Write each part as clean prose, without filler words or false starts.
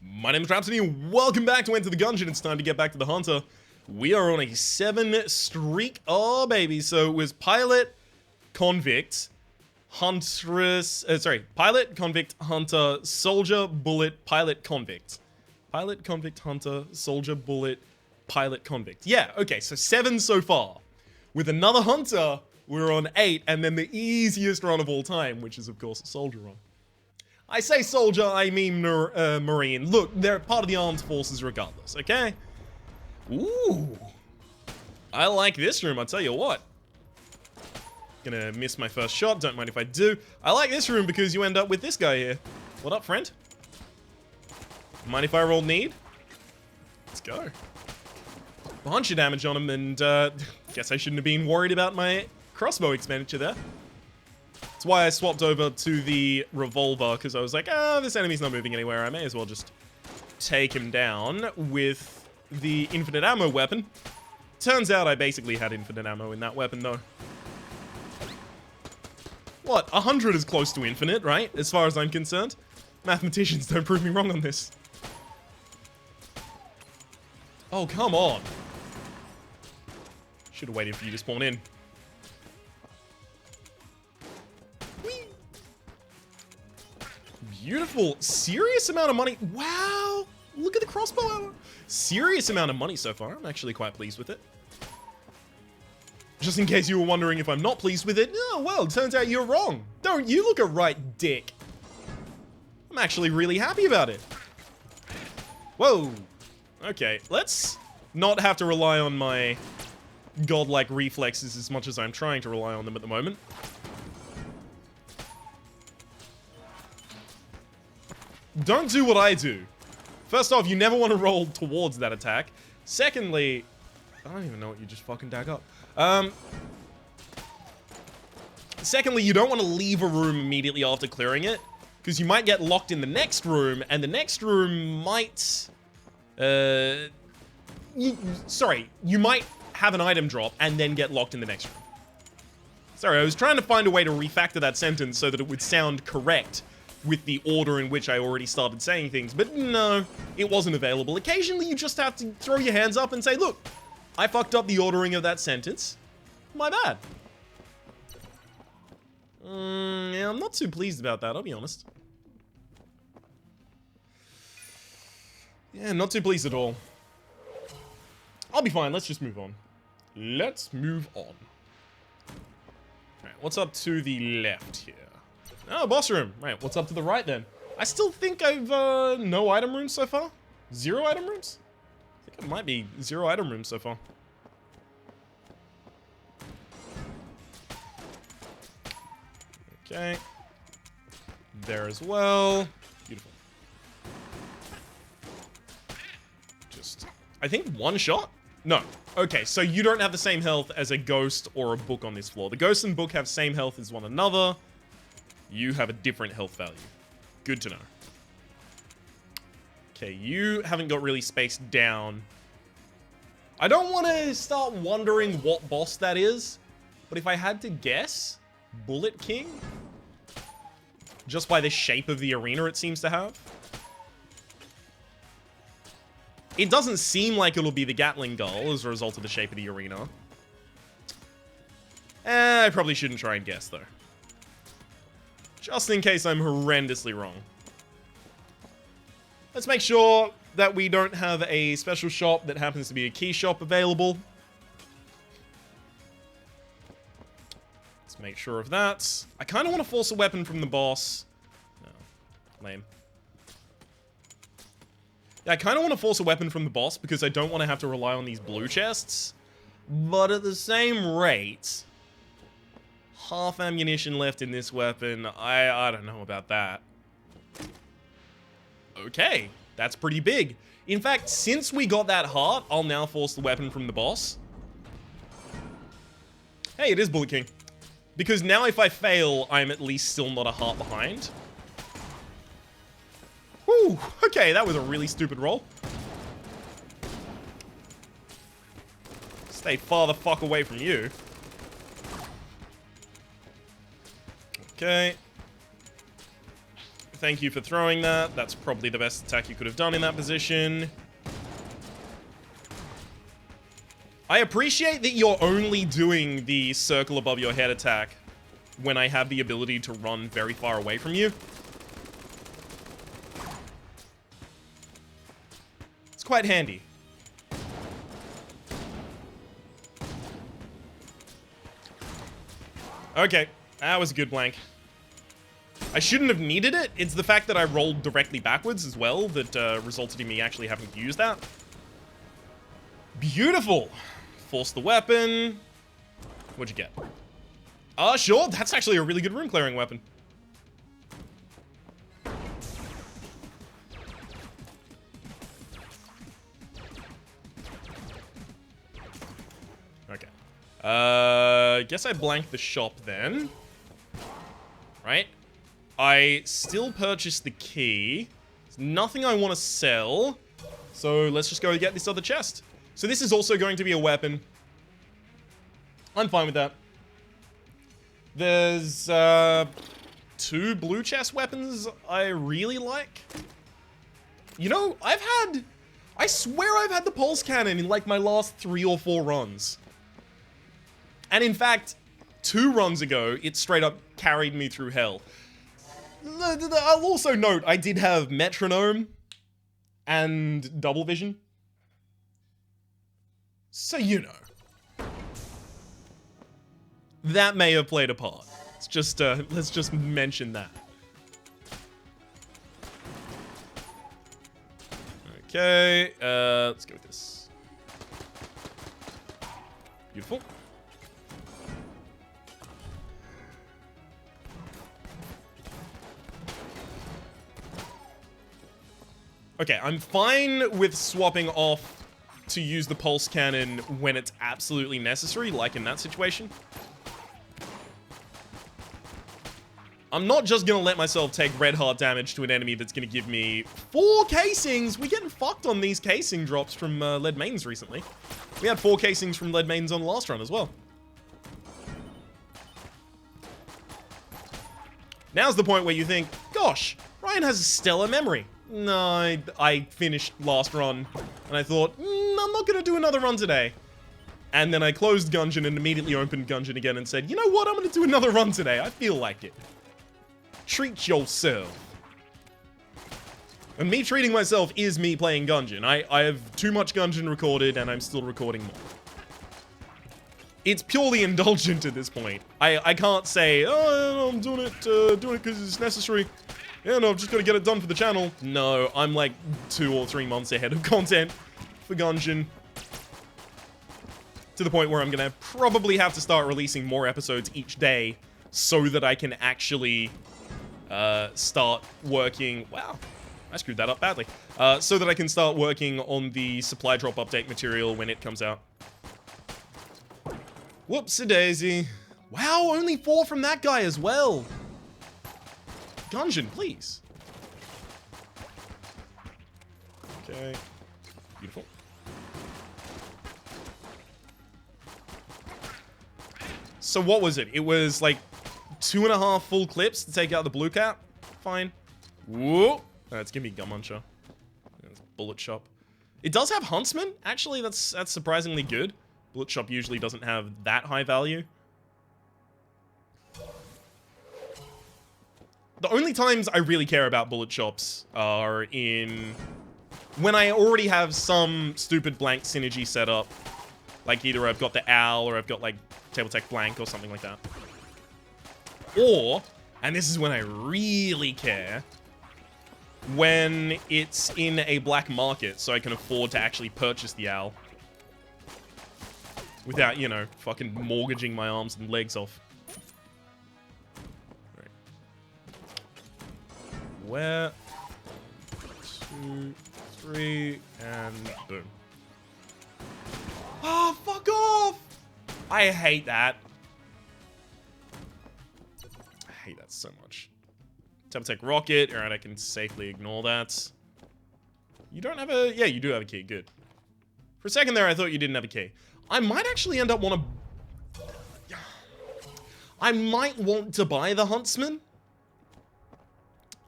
My name is Rhapsody and welcome back to Enter the Gungeon. It's time to get back to the Hunter. We are on a 7 streak. Oh, baby. So it was Pilot, Convict, Huntress, Pilot, Convict, Hunter, Soldier, Bullet, Pilot, Convict. Pilot, Convict, Hunter, Soldier, Bullet, Pilot, Convict. Yeah, okay, so 7 so far. With another Hunter, we're on 8, and then the easiest run of all time, which is, of course, a Soldier run. I say soldier, I mean Marine. Look, they're part of the armed forces regardless, okay? Ooh. I like this room, I'll tell you what. Gonna miss my first shot, don't mind if I do. I like this room because you end up with this guy here. What up, friend? Mind if I roll need? Let's go. A bunch of damage on him, and guess I shouldn't have been worried about my crossbow expenditure there. That's why I swapped over to the revolver, because I was like, this enemy's not moving anywhere. I may as well just take him down with the infinite ammo weapon. Turns out I basically had infinite ammo in that weapon, though. What? 100 is close to infinite, right? As far as I'm concerned. Mathematicians, don't prove me wrong on this. Oh, come on. Should have waited for you to spawn in. Beautiful. Serious amount of money. Wow. Look at the crossbow armor. Serious amount of money so far. I'm actually quite pleased with it. Just in case you were wondering if I'm not pleased with it. Oh, well, turns out you're wrong. Don't you look a right dick. I'm actually really happy about it. Whoa. Okay, let's not have to rely on my godlike reflexes as much as I'm trying to rely on them at the moment. Don't do what I do. First off, you never want to roll towards that attack. Secondly, I don't even know what you just fucking dug up. Secondly, you don't want to leave a room immediately after clearing it, because you might get locked in the next room, and the next room might... you might have an item drop and then get locked in the next room. Sorry, I was trying to find a way to refactor that sentence so that it would sound correct with the order in which I already started saying things, but no, it wasn't available. Occasionally, you just have to throw your hands up and say, look, I fucked up the ordering of that sentence. My bad. Yeah, I'm not too pleased about that, I'll be honest. Yeah, not too pleased at all. I'll be fine, let's just move on. Let's move on. Alright, what's up to the left here? Oh, boss room. Right, what's up to the right then? I still think I've, no item rooms so far? 0 item rooms? I think it might be 0 item rooms so far. Okay. There as well. Beautiful. Just, I think 1 shot? No. Okay, so you don't have the same health as a ghost or a book on this floor. The ghost and book have same health as one another. You have a different health value. Good to know. Okay, you haven't got really spaced down. I don't want to start wondering what boss that is, but if I had to guess, Bullet King? Just by the shape of the arena it seems to have. It doesn't seem like it'll be the Gatling Gull as a result of the shape of the arena. I probably shouldn't try and guess, though. Just in case I'm horrendously wrong. Let's make sure that we don't have a special shop that happens to be a key shop available. Let's make sure of that. I kind of want to force a weapon from the boss. No. Lame. Yeah, I kind of want to force a weapon from the boss because I don't want to have to rely on these blue chests. But at the same rate... half ammunition left in this weapon. I don't know about that. Okay, that's pretty big. In fact, since we got that heart, I'll now force the weapon from the boss. Hey, it is Bullet King. Because now if I fail, I'm at least still not a heart behind. Whew, okay, that was a really stupid roll. Stay far the fuck away from you. Okay. thank you for throwing that. That's probably the best attack you could have done in that position. I appreciate that you're only doing the circle above your head attack when I have the ability to run very far away from you. It's quite handy. Okay, that was a good blank. I shouldn't have needed it. It's the fact that I rolled directly backwards as well that resulted in me actually having to use that. Beautiful. Force the weapon. What'd you get? Sure. That's actually a really good room clearing weapon. Okay. Guess I blanked the shop then. Right? I still purchased the key. There's nothing I want to sell. So let's just go get this other chest. So this is also going to be a weapon. I'm fine with that. There's, 2 blue chest weapons I really like. You know, I swear I've had the pulse cannon in like my last 3 or 4 runs. And in fact, 2 runs ago, it straight up carried me through hell. I'll also note, I did have metronome and double vision. So you know. That may have played a part. Let's just mention that. Okay, let's go with this. Beautiful. Okay, I'm fine with swapping off to use the pulse cannon when it's absolutely necessary, like in that situation. I'm not just gonna let myself take red heart damage to an enemy that's gonna give me 4 casings. We're getting fucked on these casing drops from lead mains recently. We had 4 casings from lead mains on the last run as well. Now's the point where you think, gosh, Ryan has a stellar memory. No, I finished last run, and I thought, I'm not gonna do another run today. And then I closed Gungeon and immediately opened Gungeon again and said, you know what, I'm gonna do another run today. I feel like it. Treat yourself. And me treating myself is me playing Gungeon. I have too much Gungeon recorded, and I'm still recording more. It's purely indulgent at this point. I can't say, oh, I'm doing it because it's necessary. Yeah, no, I'm just gonna get it done for the channel. No, I'm like 2 or 3 months ahead of content for Gungeon. To the point where I'm gonna probably have to start releasing more episodes each day so that I can actually start working... Wow, I screwed that up badly. So that I can start working on the supply drop update material when it comes out. Whoopsie-daisy. Wow, only 4 from that guy as well. Gungeon, please. Okay. Beautiful. So what was it? It was like 2.5 full clips to take out the blue cap? Fine. Whoa. Let's give me Gum Muncher. That's Bullet Shop. It does have Huntsman. Actually, that's surprisingly good. Bullet Shop usually doesn't have that high value. The only times I really care about bullet shops are in... when I already have some stupid blank synergy set up. Like either I've got the owl or I've got like Table Tech blank or something like that. Or, and this is when I really care, when it's in a black market so I can afford to actually purchase the owl. Without, you know, fucking mortgaging my arms and legs off. Where? 2, 3, and boom. Oh, fuck off! I hate that. I hate that so much. Tap Tech Rocket, alright, I can safely ignore that. You don't have a... yeah, you do have a key, good. For a second there, I thought you didn't have a key. I might actually end up want to... I might want to buy the Huntsman.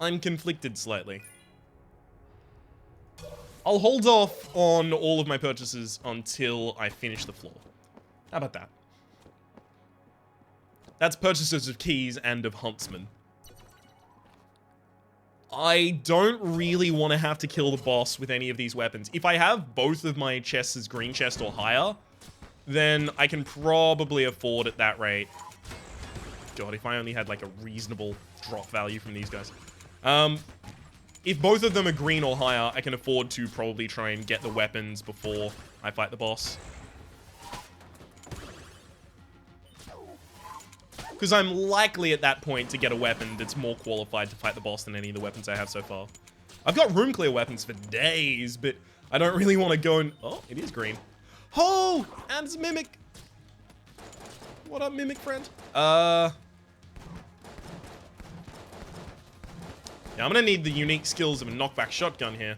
I'm conflicted slightly. I'll hold off on all of my purchases until I finish the floor. How about that? That's purchases of keys and of huntsmen. I don't really want to have to kill the boss with any of these weapons. If I have both of my chests as green chest or higher, then I can probably afford at that rate. God, if I only had like a reasonable drop value from these guys. If both of them are green or higher, I can afford to probably try and get the weapons before I fight the boss. Because I'm likely at that point to get a weapon that's more qualified to fight the boss than any of the weapons I have so far. I've got room clear weapons for days, but I don't really want to go and... Oh, it is green. Oh, and it's Mimic. What up, Mimic friend? Yeah, I'm gonna need the unique skills of a knockback shotgun here.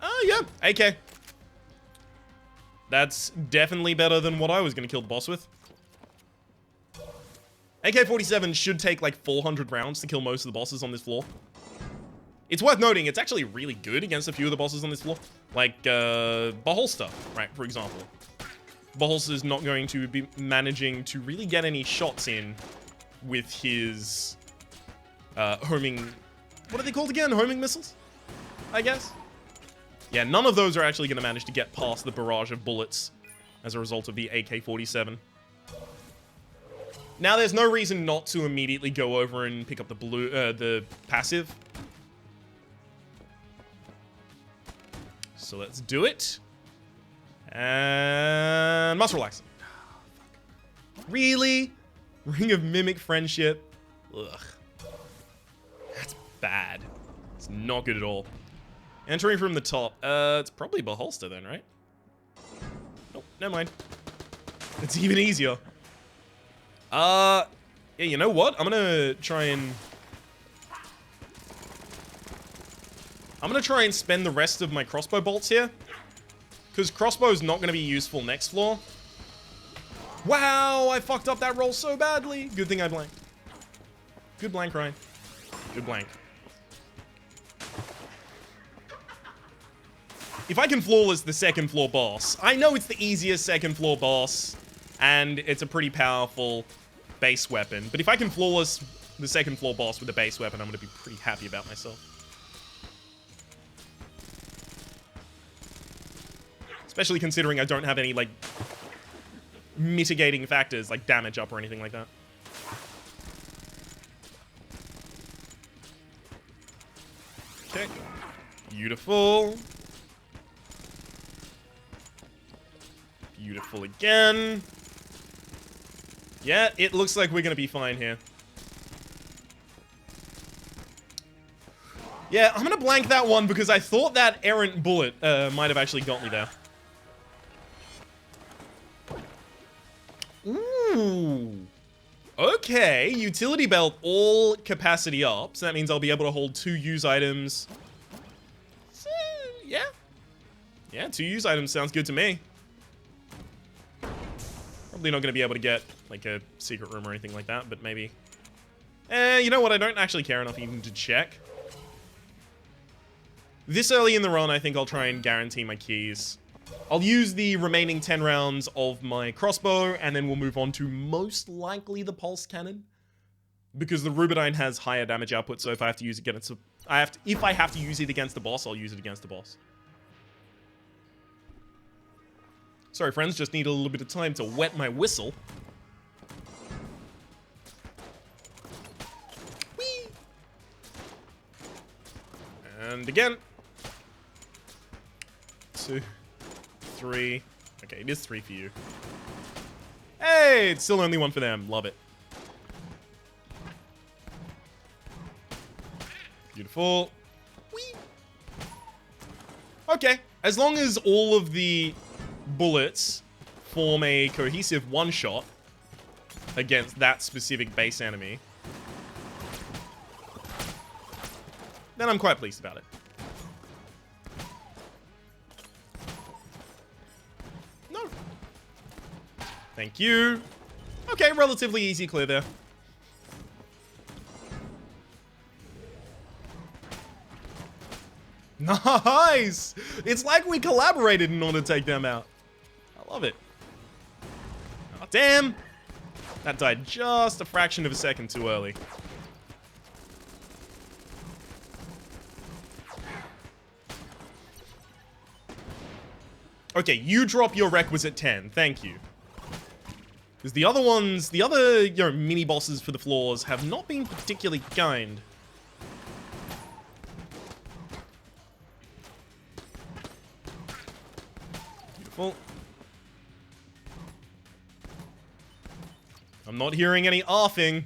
Oh, yeah, AK. That's definitely better than what I was gonna kill the boss with. AK-47 should take like 400 rounds to kill most of the bosses on this floor. It's worth noting, it's actually really good against a few of the bosses on this floor. Like, Beholster, right, for example. Beholster's not going to be managing to really get any shots in with his homing... What are they called again? Homing missiles? I guess? Yeah, none of those are actually going to manage to get past the barrage of bullets as a result of the AK-47. Now, there's no reason not to immediately go over and pick up the passive. So let's do it. And muscle relaxing. Really? Ring of Mimic Friendship? Ugh. That's bad. It's not good at all. Entering from the top. It's probably Beholster then, right? Nope, never mind. It's even easier. Yeah, you know what? I'm gonna try and spend the rest of my crossbow bolts here. Because crossbow's not going to be useful next floor. Wow, I fucked up that roll so badly. Good thing I blanked. Good blank, Ryan. Good blank. If I can flawless the second floor boss, I know it's the easiest second floor boss, and it's a pretty powerful base weapon. But if I can flawless the second floor boss with a base weapon, I'm going to be pretty happy about myself. Especially considering I don't have any, like, mitigating factors, like damage up or anything like that. Okay. Beautiful. Beautiful again. Yeah, it looks like we're gonna be fine here. Yeah, I'm gonna blank that one because I thought that errant bullet might have actually got me there. Ooh. Okay, utility belt all capacity up, so that means I'll be able to hold 2 use items. So, yeah. Yeah, 2 use items sounds good to me. Probably not going to be able to get, like, a secret room or anything like that, but maybe. You know what? I don't actually care enough even to check. This early in the run, I think I'll try and guarantee my keys. I'll use the remaining 10 rounds of my crossbow, and then we'll move on to most likely the pulse cannon. Because the Rubedyne has higher damage output, so if I have to use it against if I have to use it against the boss, I'll use it against the boss. Sorry, friends, just need a little bit of time to wet my whistle. Whee! And again. 2, 3. Okay, it is 3 for you. Hey, it's still only 1 for them. Love it. Beautiful. Whee! Okay, as long as all of the bullets form a cohesive one-shot against that specific base enemy, then I'm quite pleased about it. No. Thank you. Okay, relatively easy clear there. Nice! It's like we collaborated in order to take them out. I love it. Oh, damn! That died just a fraction of a second too early. Okay, you drop your requisite 10. Thank you. Because the other ones, the other, you know, mini bosses for the floors have not been particularly kind. Beautiful. I'm not hearing any arfing.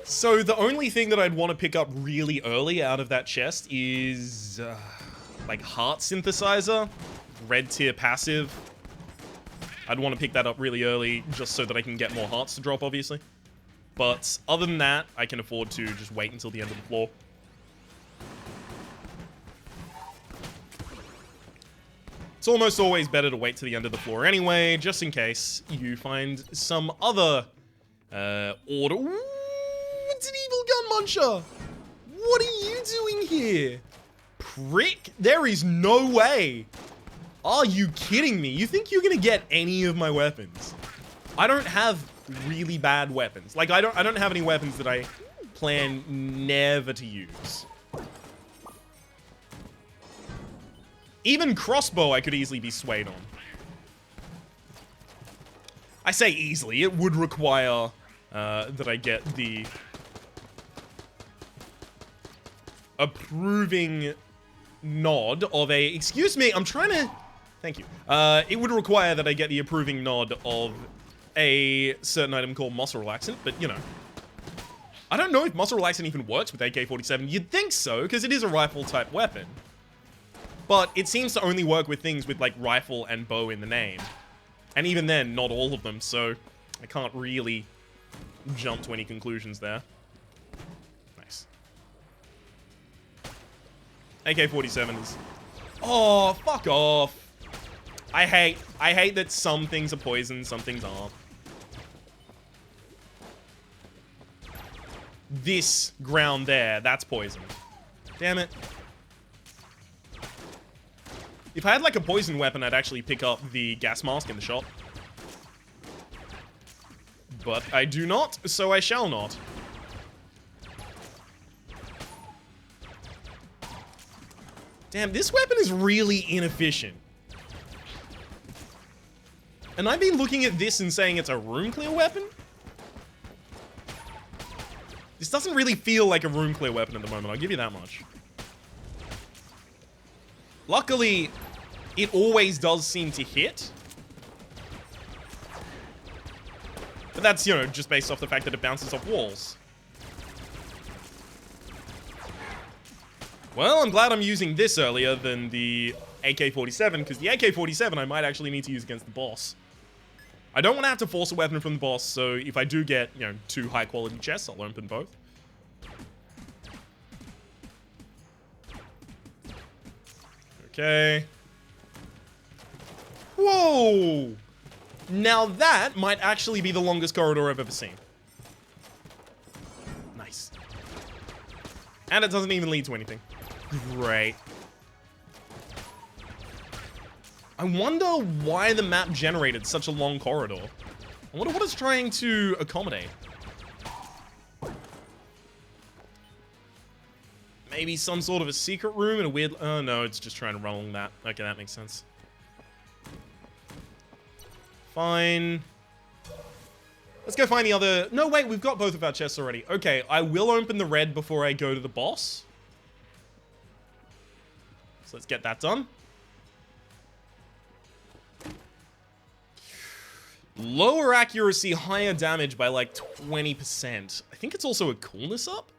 So the only thing that I'd want to pick up really early out of that chest is like heart synthesizer, red tier passive. I'd want to pick that up really early just so that I can get more hearts to drop, obviously. But other than that, I can afford to just wait until the end of the floor. It's almost always better to wait to the end of the floor anyway, just in case you find some other order. Ooh, it's an evil gun muncher! What are you doing here? Prick? There is no way. Are you kidding me? You think you're gonna get any of my weapons? I don't have really bad weapons. Like, I don't have any weapons that I plan never to use. Even crossbow I could easily be swayed on. I say easily. It would require that I get the approving nod of a... Excuse me, I'm trying to... Thank you. It would require that I get the approving nod of a certain item called muscle relaxant, but, you know. I don't know if muscle relaxant even works with AK-47. You'd think so, because it is a rifle-type weapon. But it seems to only work with things with, like, rifle and bow in the name. And even then, not all of them, so I can't really jump to any conclusions there. Nice. AK-47 is... Oh, fuck off. I hate that some things are poison, some things aren't. This ground there, that's poison. Damn it. If I had like a poison weapon, I'd actually pick up the gas mask in the shop. But I do not, so I shall not. Damn, this weapon is really inefficient. And I've been looking at this and saying it's a room clear weapon? This doesn't really feel like a room clear weapon at the moment, I'll give you that much. Luckily, it always does seem to hit. But that's, you know, just based off the fact that it bounces off walls. Well, I'm glad I'm using this earlier than the AK-47, because the AK-47 I might actually need to use against the boss. I don't want to have to force a weapon from the boss, so if I do get, you know, 2 high-quality chests, I'll open both. Okay. Whoa! Now that might actually be the longest corridor I've ever seen. Nice. And it doesn't even lead to anything. Great. I wonder why the map generated such a long corridor. I wonder what it's trying to accommodate. Maybe some sort of a secret room in a weird... Oh, no, it's just trying to run along that. Okay, that makes sense. Fine. Let's go find the other... No, wait, we've got both of our chests already. Okay, I will open the red before I go to the boss. So let's get that done. Lower accuracy, higher damage by like 20%. I think it's also a coolness up.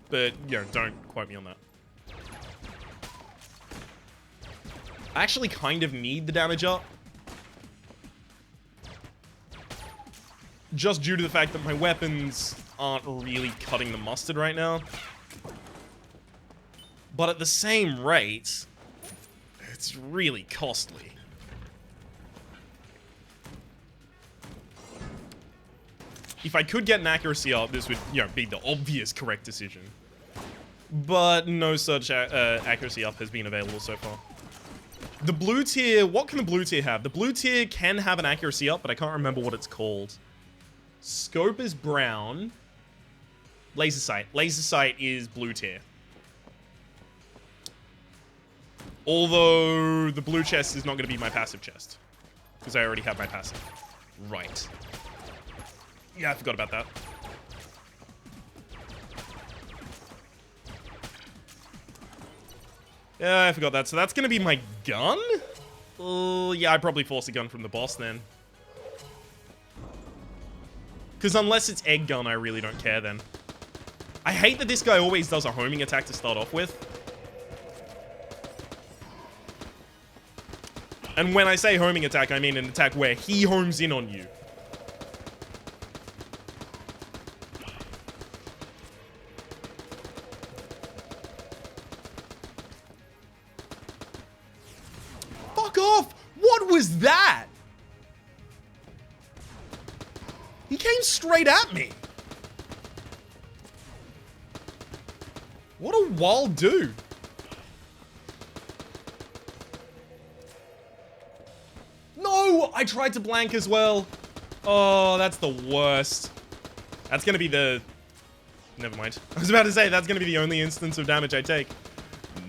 But, you know, don't quote me on that. I actually kind of need the damage up. Just due to the fact that my weapons aren't really cutting the mustard right now. But at the same rate, it's really costly. If I could get an accuracy up, this would, you know, be the obvious correct decision. But no such accuracy up has been available so far. The blue tier, what can the blue tier have? The blue tier can have an accuracy up, but I can't remember what it's called. Scope is brown. Laser sight. Laser sight is blue tier. Although the blue chest is not going to be my passive chest. Because I already have my passive. Right. Yeah, I forgot about that. Yeah, I forgot that. So that's going to be my gun? Yeah, I'd probably force a gun from the boss then. Because unless it's egg gun, I really don't care then. I hate that this guy always does a homing attack to start off with. And when I say homing attack, I mean an attack where he homes in on you. Fuck off! What was that? He came straight at me. What a wild dude. No! I tried to blank as well. Oh, that's the worst. That's gonna be the... Never mind. I was about to say, that's gonna be the only instance of damage I take.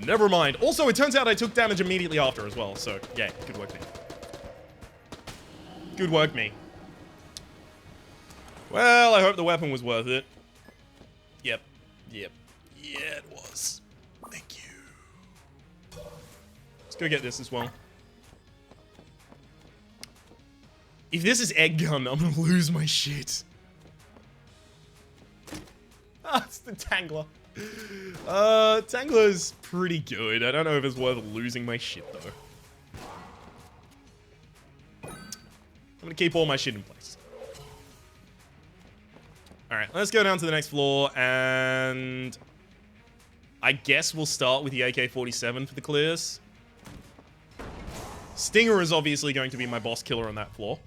Never mind. Also, it turns out I took damage immediately after as well, so yeah, good work me. Good work me. Well, I hope the weapon was worth it. Yep. Yep. Yeah, it was. Thank you. Let's go get this as well. If this is egg gun, I'm gonna lose my shit. Ah, it's the Tangler. Tangler's pretty good. I don't know if it's worth losing my shit, though. I'm gonna keep all my shit in place. Alright, let's go down to the next floor, and... I guess we'll start with the AK-47 for the clears. Stinger is obviously going to be my boss killer on that floor.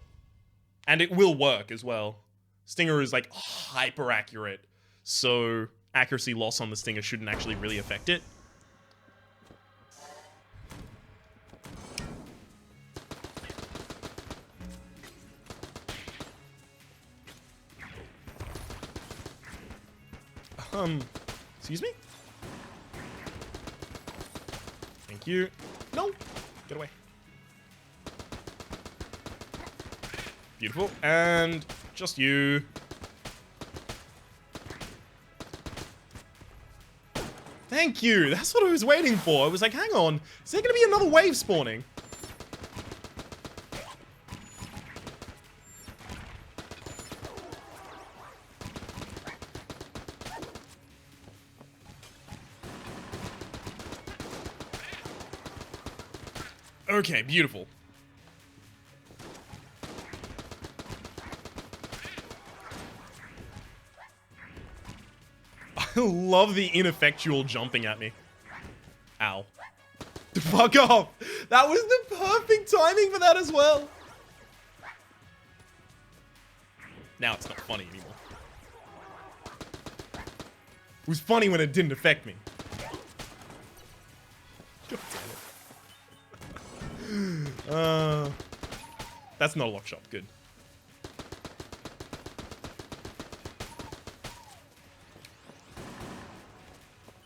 And it will work as well. Stinger is, like, hyper accurate. So, accuracy loss on the Stinger shouldn't actually really affect it. Excuse me? Thank you. No! Get away. Beautiful. And just you. Thank you. That's what I was waiting for. I was like, hang on. Is there going to be another wave spawning? Okay, beautiful. I love the ineffectual jumping at me. Ow. Fuck off! That was the perfect timing for that as well. Now it's not funny anymore. It was funny when it didn't affect me. God damn it. That's not a lock shop. Good.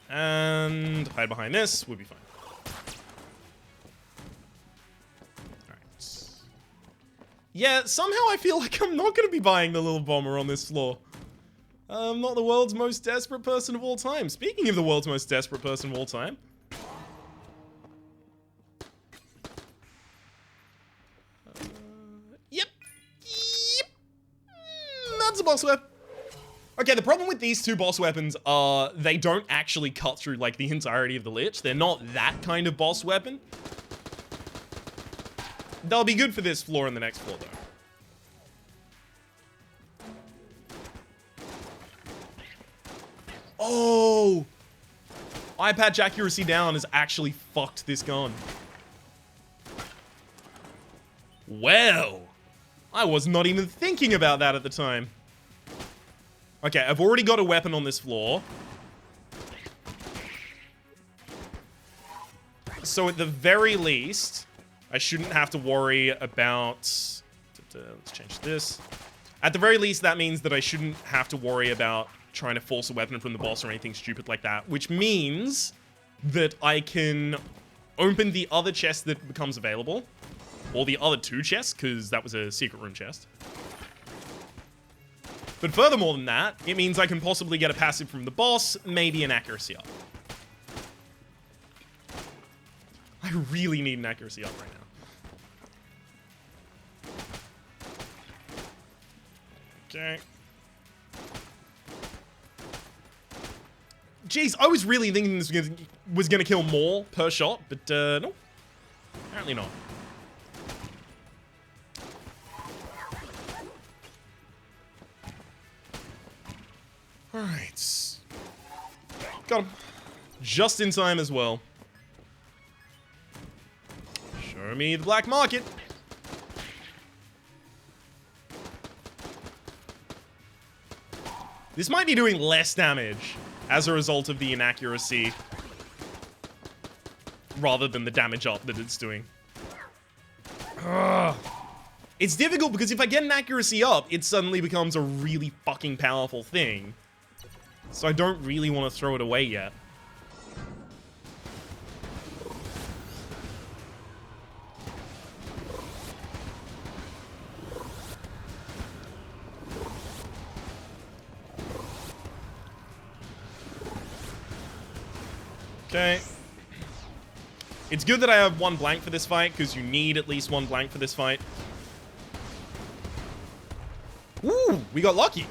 And hide behind this. We'll be fine. Alright. Yeah, somehow I feel like I'm not going to be buying the little bomber on this floor. I'm not the world's most desperate person of all time. Speaking of the world's most desperate person of all time. Yep. That's a boss weapon. Okay, the problem with these two boss weapons are they don't actually cut through, like, the entirety of the Lich. They're not that kind of boss weapon. They'll be good for this floor and the next floor, though. Oh! Eye patch accuracy down has actually fucked this gun. Well, I was not even thinking about that at the time. Okay, I've already got a weapon on this floor. So at the very least, I shouldn't have to worry about... Let's change this. At the very least, that means that I shouldn't have to worry about trying to force a weapon from the boss or anything stupid like that. Which means that I can open the other chest that becomes available. Or the other 2 chests, because that was a secret room chest. But furthermore than that, it means I can possibly get a passive from the boss, maybe an accuracy up. I really need an accuracy up right now. Okay. Jeez, I was really thinking this was gonna kill more per shot, but no. Apparently not. Alright. Got him. Just in time as well. Show me the black market. This might be doing less damage as a result of the inaccuracy rather than the damage up that it's doing. Ugh. It's difficult because if I get an accuracy up, it suddenly becomes a really fucking powerful thing. So I don't really want to throw it away yet. Okay. It's good that I have 1 blank for this fight, because you need at least 1 blank for this fight. Ooh, we got lucky.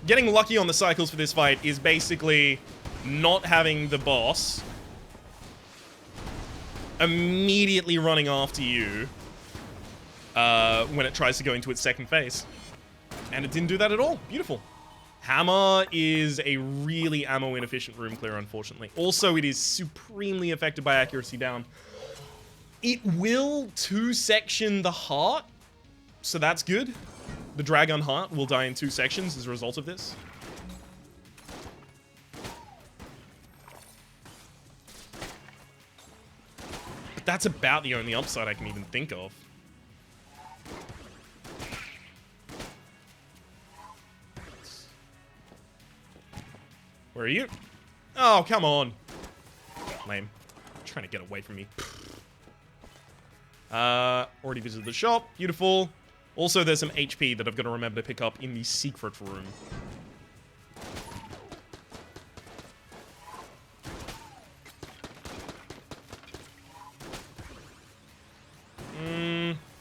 Getting lucky on the cycles for this fight is basically not having the boss immediately running after you when it tries to go into its second phase. And it didn't do that at all. Beautiful. Hammer is a really ammo-inefficient room clear, unfortunately. Also, it is supremely affected by accuracy down. It will 2-section the heart, so that's good. The Dragon Heart will die in 2 sections as a result of this. But that's about the only upside I can even think of. Where are you? Oh, come on. Lame. Trying to get away from me. Already visited the shop. Beautiful. Also, there's some HP that I've got to remember to pick up in the secret room.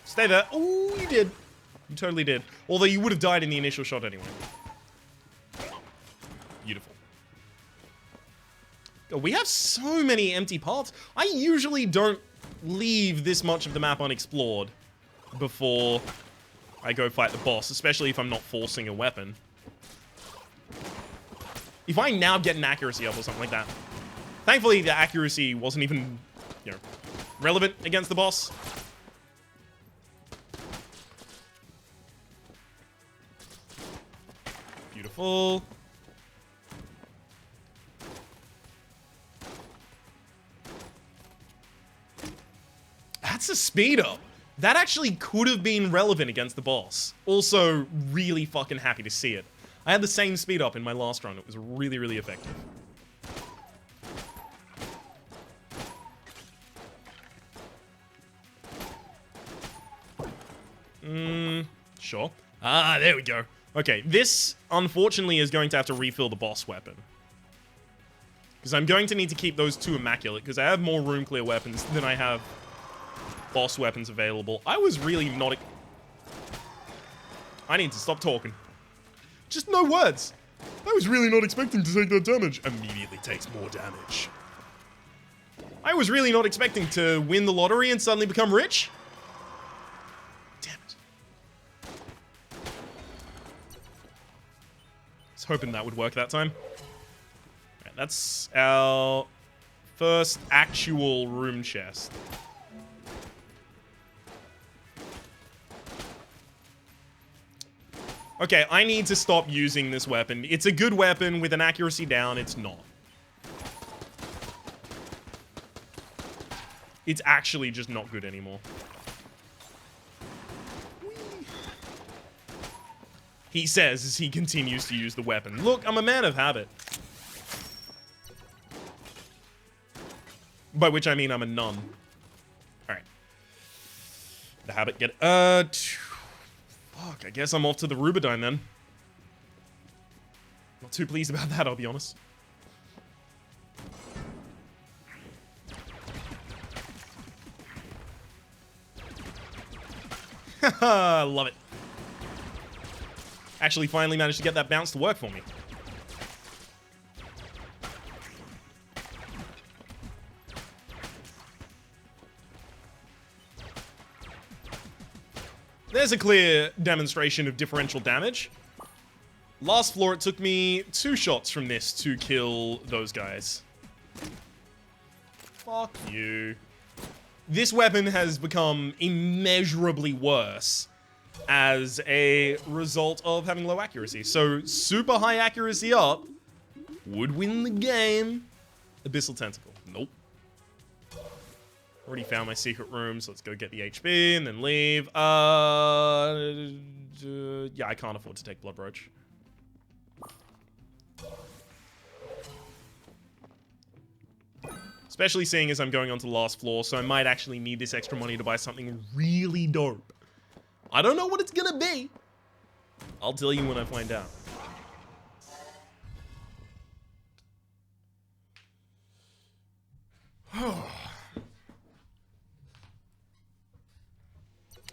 Stay there. Oh, you did. You totally did. Although you would have died in the initial shot anyway. Beautiful. God, we have so many empty parts. I usually don't leave this much of the map unexplored before I go fight the boss, especially if I'm not forcing a weapon. If I now get an accuracy up or something like that. Thankfully, the accuracy wasn't even, you know, relevant against the boss. Beautiful. That's a speed up. That actually could have been relevant against the boss. Also, really fucking happy to see it. I had the same speed up in my last run. It was really, really effective. Sure. Ah, there we go. Okay, this, unfortunately, is going to have to refill the boss weapon. Because I'm going to need to keep those 2 immaculate, because I have more room clear weapons than I have boss weapons available. I was really not... I need to stop talking. Just no words. I was really not expecting to take that damage. Immediately takes more damage. I was really not expecting to win the lottery and suddenly become rich. Damn it. I was hoping that would work that time. Right, that's our first actual room chest. Okay, I need to stop using this weapon. It's a good weapon with an accuracy down. It's not. It's actually just not good anymore. He says as he continues to use the weapon. Look, I'm a man of habit. By which I mean I'm a nun. Alright. The habit get... Fuck, I guess I'm off to the Rubidyne then. Not too pleased about that, I'll be honest. Haha, love it. Actually finally managed to get that bounce to work for me. There's a clear demonstration of differential damage. Last floor, it took me 2 shots from this to kill those guys. Fuck you. This weapon has become immeasurably worse as a result of having low accuracy. So, super high accuracy up would win the game. Abyssal Tentacle. Nope. Already found my secret room, so let's go get the HP and then leave. Yeah, I can't afford to take Blood Roach. Especially seeing as I'm going on to the last floor, so I might actually need this extra money to buy something really dope. I don't know what it's gonna be. I'll tell you when I find out.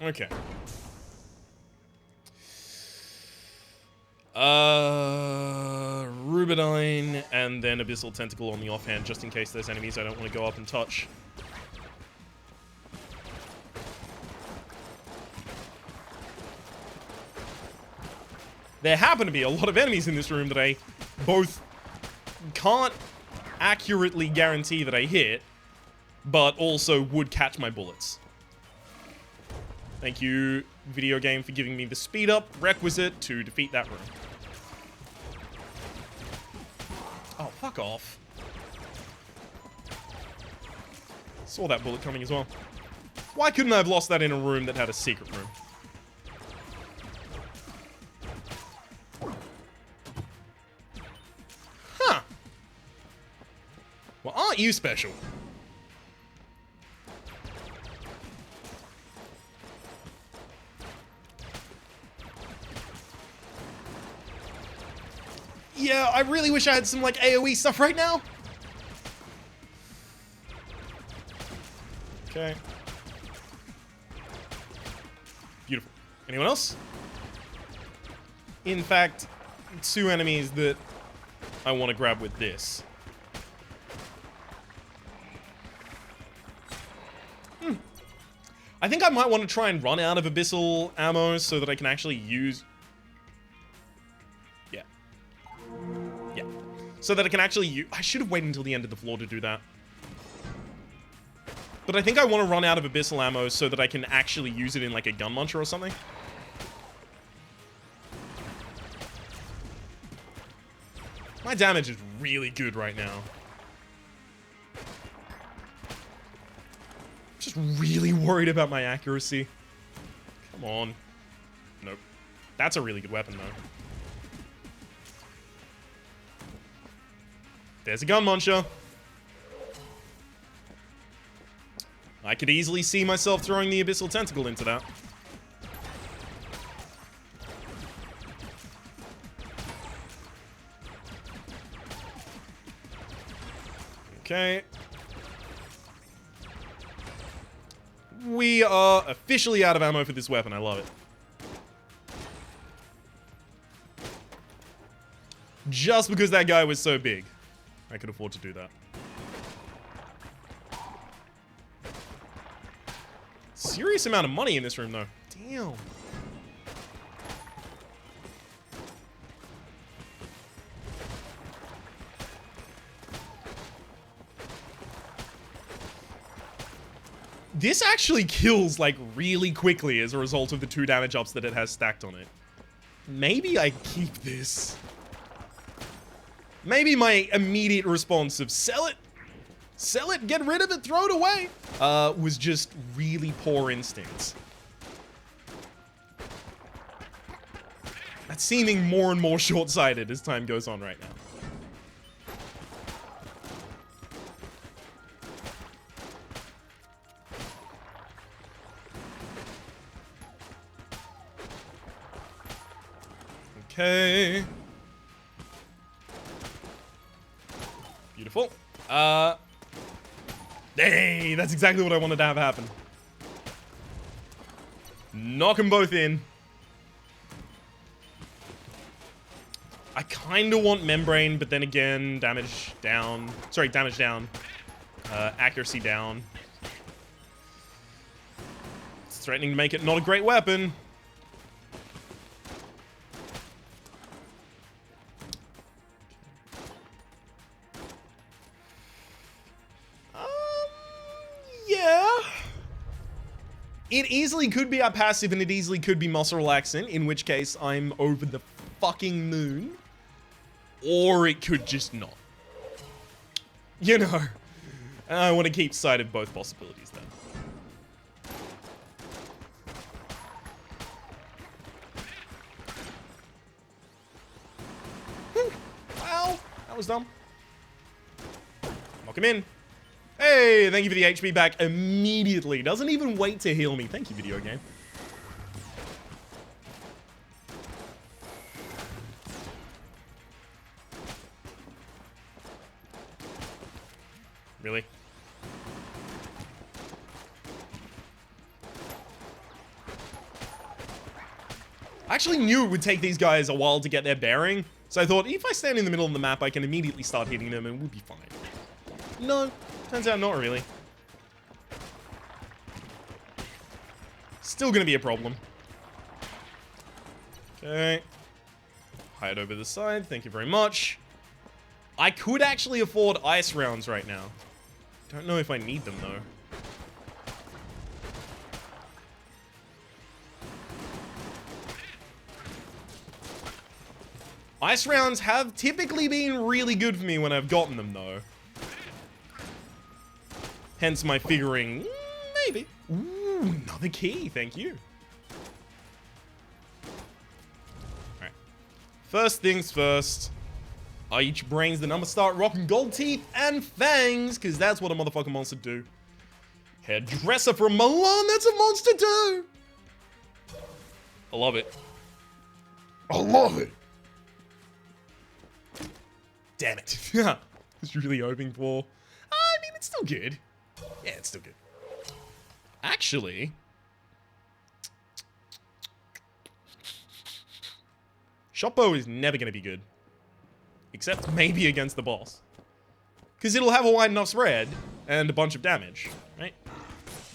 Okay. Rubidyne and then Abyssal Tentacle on the offhand, just in case there's enemies I don't want to go up and touch. There happen to be a lot of enemies in this room that I both can't accurately guarantee that I hit, but also would catch my bullets. Thank you, video game, for giving me the speed up requisite to defeat that room. Oh, fuck off. Saw that bullet coming as well. Why couldn't I have lost that in a room that had a secret room? Huh. Well, aren't you special? Yeah, I really wish I had some, like, AoE stuff right now. Okay. Beautiful. Anyone else? In fact, 2 enemies that I want to grab with this. I think I might want to try and run out of Abyssal ammo so that I can actually use... So that I can actually use... I should have waited until the end of the floor to do that. But I think I want to run out of Abyssal ammo so that I can actually use it in, like, a gun launcher or something. My damage is really good right now. Just really worried about my accuracy. Come on. Nope. That's a really good weapon, though. There's a gun launcher. I could easily see myself throwing the Abyssal Tentacle into that. Okay. We are officially out of ammo for this weapon. I love it. Just because that guy was so big, I could afford to do that. Serious amount of money in this room, though. Damn. This actually kills, like, really quickly as a result of the 2 damage ups that it has stacked on it. Maybe I keep this. Maybe my immediate response of sell it, get rid of it, throw it away, was just really poor instincts. That's seeming more and more short-sighted as time goes on right now. Okay. Beautiful. Hey, that's exactly what I wanted to have happen. Knock them both in. I kind of want membrane, but then again, damage down. Sorry, damage down. Accuracy down. It's threatening to make it not a great weapon. Yeah. It easily could be our passive, and it easily could be muscle relaxant, in which case I'm over the fucking moon. Or it could just not. You know, I want to keep sight of both possibilities then. Whew. Wow, that was dumb. Knock him in. Hey, thank you for the HP back immediately. Doesn't even wait to heal me. Thank you, video game. Really? I actually knew it would take these guys a while to get their bearing, so I thought if I stand in the middle of the map, I can immediately start hitting them and we'll be fine. No, turns out not really. Still gonna be a problem. Okay. Hide over the side, thank you very much. I could actually afford ice rounds right now. Don't know if I need them, though. Ice rounds have typically been really good for me when I've gotten them, though. Hence my figuring, maybe. Ooh, another key, thank you. Alright. First things first. I eat your brains, then I'ma start rocking gold teeth and fangs, because that's what a motherfucking monster do. Hairdresser from Milan, that's a monster too! I love it. I love it! Damn it. I was really hoping for... I mean, it's still good. Yeah, it's still good. Actually... Shoppo is never going to be good. Except maybe against the boss. Because it'll have a wide enough spread and a bunch of damage, right?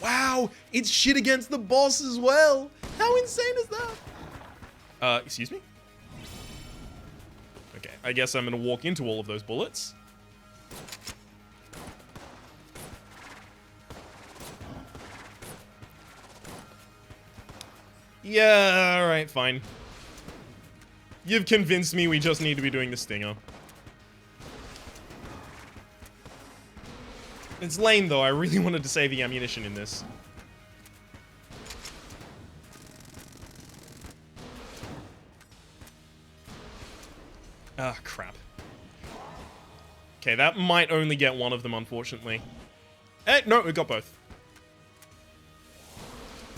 Wow, it's shit against the boss as well. How insane is that? Excuse me? Okay, I guess I'm gonna walk into all of those bullets. Yeah, alright, fine. You've convinced me we just need to be doing the stinger. It's lame though, I really wanted to save the ammunition in this. Ah, crap. Okay, that might only get one of them, unfortunately. Eh, no, we got both.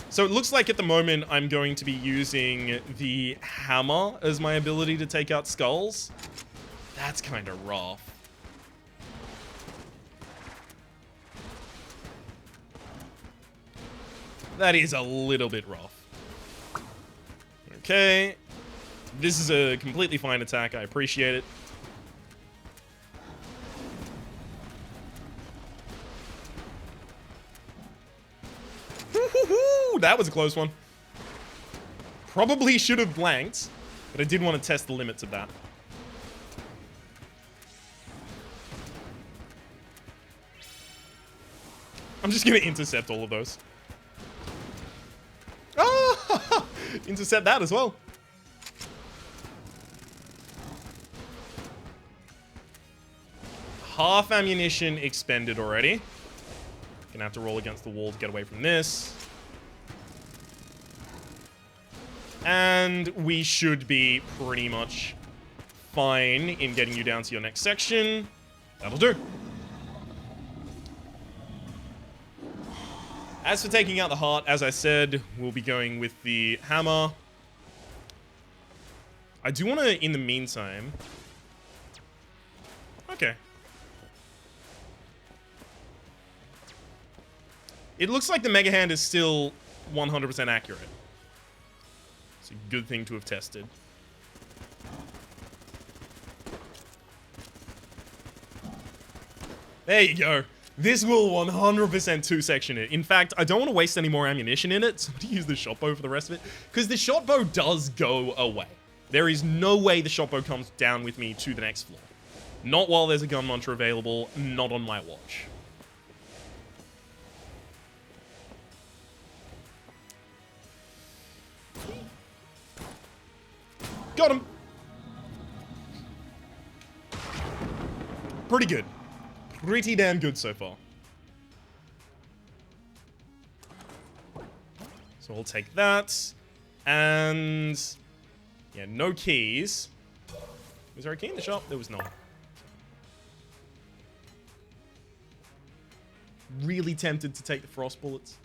So it looks like at the moment I'm going to be using the hammer as my ability to take out skulls. That's kind of rough. That is a little bit rough. Okay. This is a completely fine attack. I appreciate it. That was a close one. Probably should have blanked, but I did want to test the limits of that. I'm just going to intercept all of those. Oh! Intercept that as well. half ammunition expended already. Gonna have to roll against the wall to get away from this. And we should be pretty much fine in getting you down to your next section. That'll do. As for taking out the heart, as I said, we'll be going with the hammer. I do want to, in the meantime... Okay. It looks like the Mega Hand is still 100% accurate. It's a good thing to have tested. There you go. This will 100% two-section it. In fact, I don't want to waste any more ammunition in it, so I'm going to use the shotbow for the rest of it. Because the shotbow does go away. There is no way the shotbow comes down with me to the next floor. Not while there's a gun launcher available, not on my watch. Got him. Pretty good. Pretty damn good so far. So we'll take that. And... yeah, no keys. Was there a key in the shop? There was not. Really tempted to take the frost bullets.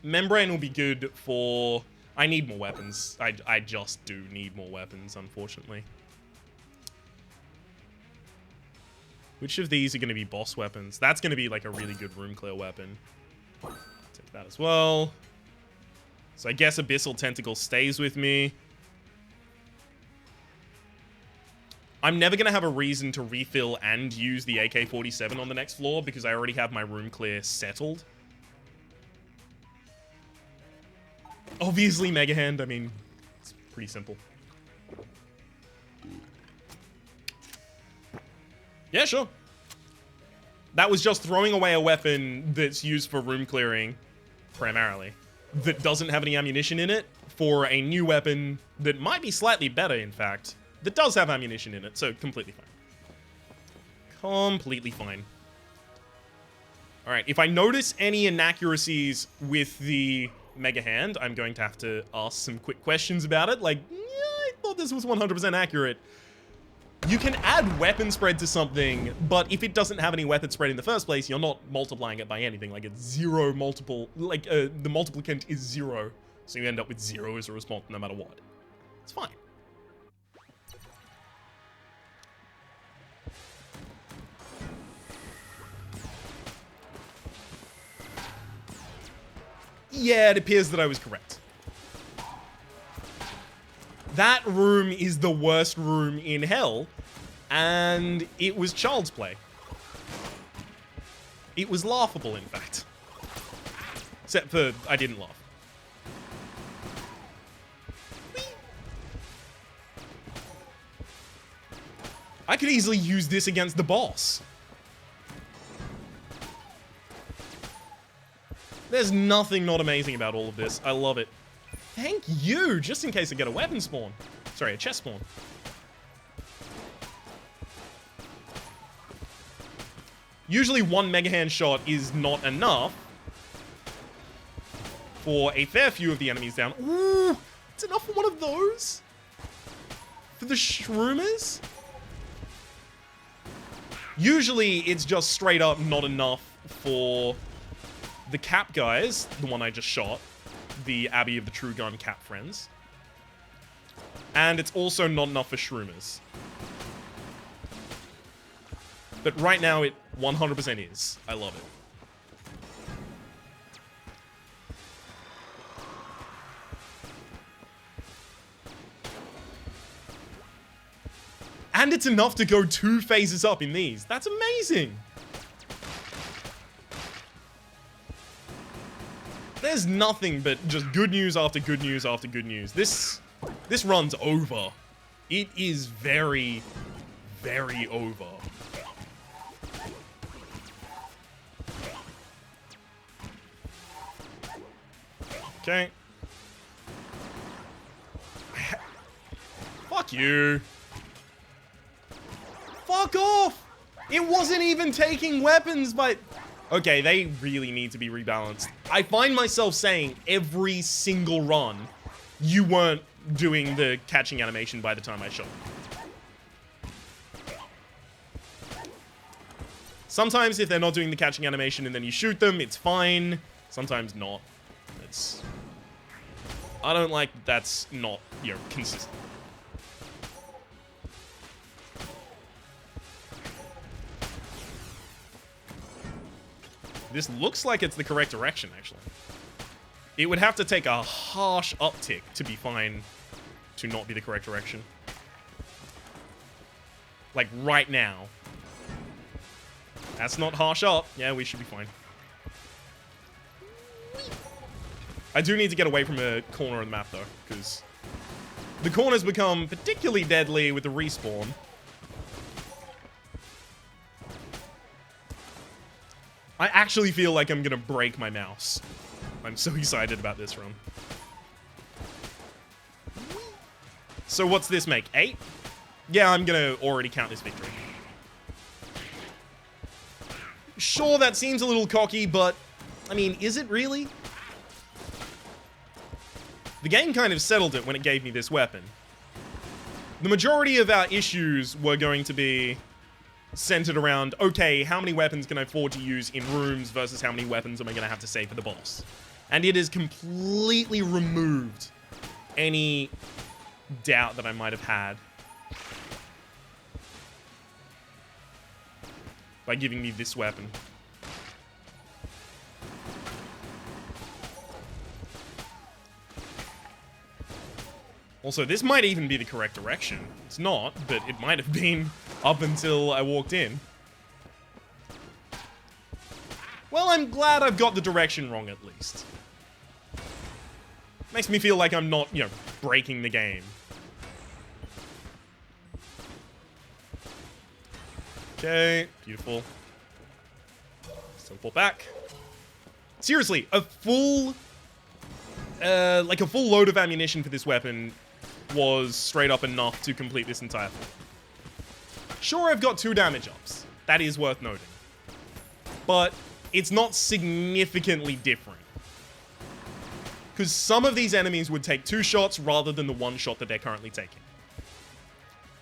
Membrane will be good for... I need more weapons. I just do need more weapons, unfortunately. Which of these are going to be boss weapons? That's going to be like a really good room clear weapon. Take that as well. So I guess Abyssal Tentacle stays with me. I'm never going to have a reason to refill and use the AK-47 on the next floor because I already have my room clear settled. Obviously, Mega Hand, I mean, it's pretty simple. Yeah, sure. That was just throwing away a weapon that's used for room clearing, primarily, that doesn't have any ammunition in it, for a new weapon that might be slightly better, in fact, that does have ammunition in it, so completely fine. Completely fine. Alright, if I notice any inaccuracies with the Mega Hand, I'm going to have to ask some quick questions about it, like, yeah, I thought this was 100% accurate. You can add weapon spread to something, but if it doesn't have any weapon spread in the first place, you're not multiplying it by anything. Like, it's zero multiple, like, the multiplicand is 0, so you end up with 0 as a response no matter what. It's fine. Yeah, it appears that I was correct. That room is the worst room in hell, and it was child's play. It was laughable, in fact. Except for, I didn't laugh. Whee! I could easily use this against the boss. There's nothing not amazing about all of this. I love it. Thank you, just in case I get a weapon spawn. Sorry, a chest spawn. Usually one Mega Hand shot is not enough for a fair few of the enemies down. Ooh, it's enough for one of those? For the shroomers? Usually it's just straight up not enough for the cap guys, the one I just shot, the Abbey of the True Gun cap friends. And it's also not enough for shroomers. But right now it 100% is. I love it. And it's enough to go 2 phases up in these. That's amazing. There's nothing but just good news after good news after good news. This run's over. It is very, very over. Okay. Fuck you. Fuck off! It wasn't even taking weapons, but... Okay, they really need to be rebalanced. I find myself saying every single run, you weren't doing the catching animation by the time I shot. Sometimes if they're not doing the catching animation and then you shoot them, it's fine. Sometimes not. It's... I don't like that's not, you know, consistent. This looks like it's the correct direction, actually. It would have to take a harsh uptick to be fine to not be the correct direction. Like, right now. That's not harsh up. Yeah, we should be fine. I do need to get away from a corner of the map, though, because the corners become particularly deadly with the respawn. I actually feel like I'm gonna break my mouse. I'm so excited about this run. So what's this make? 8? Yeah, I'm gonna already count this victory. Sure, that seems a little cocky, but, I mean, is it really? The game kind of settled it when it gave me this weapon. The majority of our issues were going to be centered around, okay, how many weapons can I afford to use in rooms versus how many weapons am I going to have to save for the boss? And it has completely removed any doubt that I might have had by giving me this weapon. Also, this might even be the correct direction. It's not, but it might have been up until I walked in. Well, I'm glad I've got the direction wrong at least. Makes me feel like I'm not, you know, breaking the game. Okay, beautiful. Still pull back. Seriously, a full, like a full load of ammunition for this weapon was straight up enough to complete this entire thing. Sure, I've got 2 damage ups. That is worth noting. But it's not significantly different. Because some of these enemies would take 2 shots rather than the 1 shot that they're currently taking.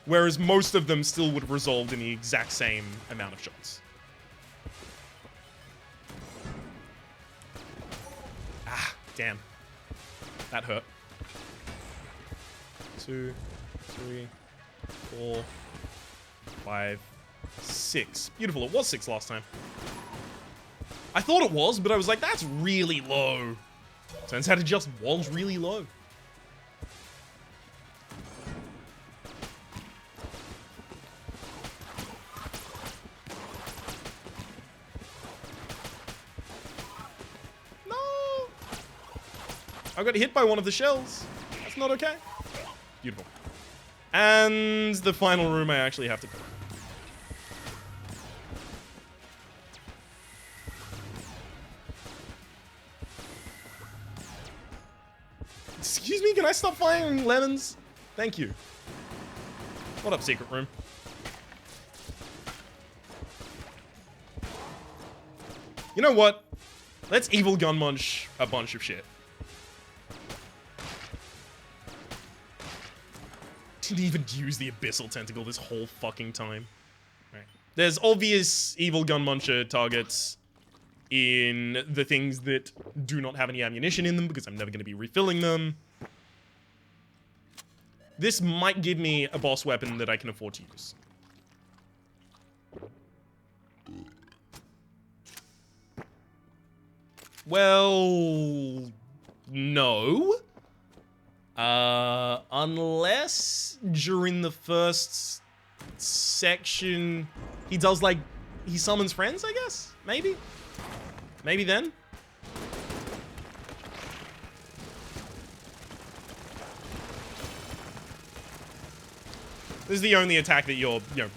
Whereas most of them still would have resolved in the exact same amount of shots. Ah, damn. That hurt. 2, 3, 4, 5, 6. Beautiful. It was 6 last time. I thought it was, but I was like, that's really low. Turns out it just was really low. No! I got hit by one of the shells. That's not okay. Beautiful. And the final room I actually have to go. Excuse me, can I stop firing lemons? Thank you. What up, secret room? You know what? Let's evil gun munch a bunch of shit. Didn't even use the abyssal tentacle this whole fucking time. Right. There's obvious evil gun muncher targets in the things that do not have any ammunition in them because I'm never going to be refilling them. This might give me a boss weapon that I can afford to use. Well, no. Unless during the first section he does, like, he summons friends, I guess? Maybe? Maybe then? This is the only attack that you're, you know,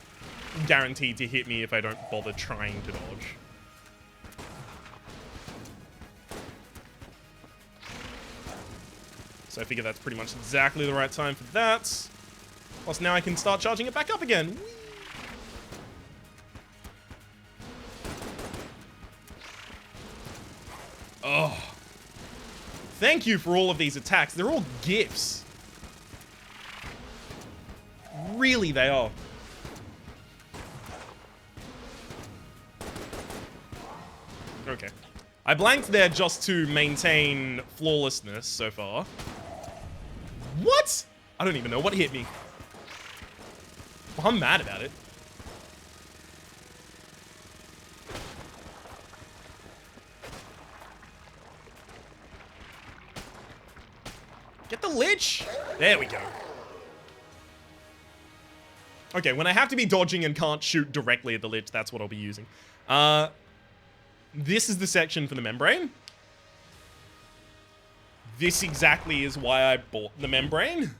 guaranteed to hit me if I don't bother trying to dodge. So I figure that's pretty much exactly the right time for that. Plus now I can start charging it back up again. Whee! Thank you for all of these attacks. They're all gifts. Really, they are. Okay. I blanked there just to maintain flawlessness so far. What? I don't even know what hit me. Well, I'm mad about it. Get the lich! There we go. Okay, when I have to be dodging and can't shoot directly at the lich, that's what I'll be using. This is the section for the membrane. This exactly is why I bought the membrane.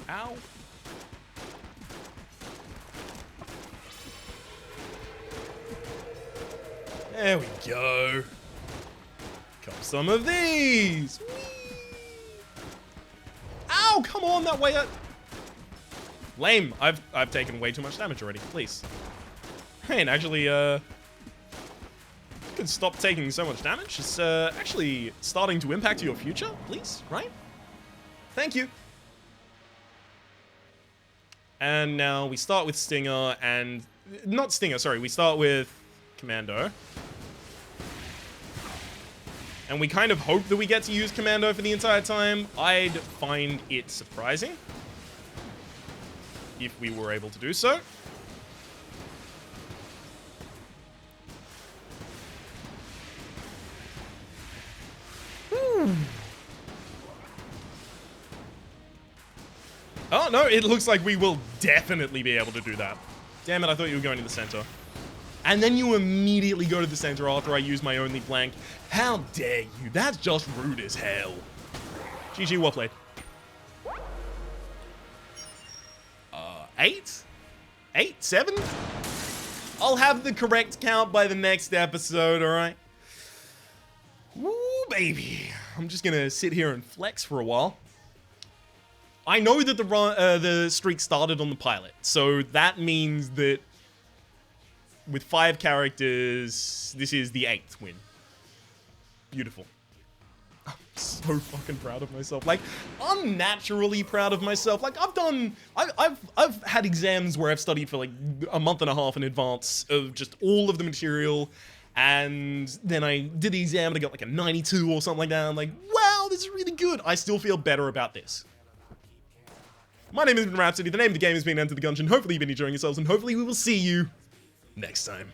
Ow. There we go. Got some of these. Whee! Ow, come on, that way. Lame. I've taken way too much damage already. Please. Hey, and actually, you can stop taking so much damage. It's actually starting to impact your future. Please, right? Thank you. And now we start with Stinger and... Not Stinger, sorry. We start with Commando. And we kind of hope that we get to use Commando for the entire time. I'd find it surprising if we were able to do so. Oh, no, it looks like we will definitely be able to do that. Damn it, I thought you were going to the center. And then you immediately go to the center after I use my only flank. How dare you? That's just rude as hell. GG, well played. 8? 8? 7? I'll have the correct count by the next episode, alright? Woo, baby. I'm just gonna sit here and flex for a while. I know that the streak started on the pilot, so that means that with 5 characters, this is the 8th win. Beautiful. I'm so fucking proud of myself. Like, unnaturally proud of myself. Like, I've had exams where I've studied for like a month and a half in advance of just all of the material, and then I did the exam and I got like a 92 or something like that. I'm like, wow, this is really good. I still feel better about this. My name has been Rhapsody. The name of the game has been Enter the Gungeon. Hopefully you've been enjoying yourselves, and hopefully we will see you next time.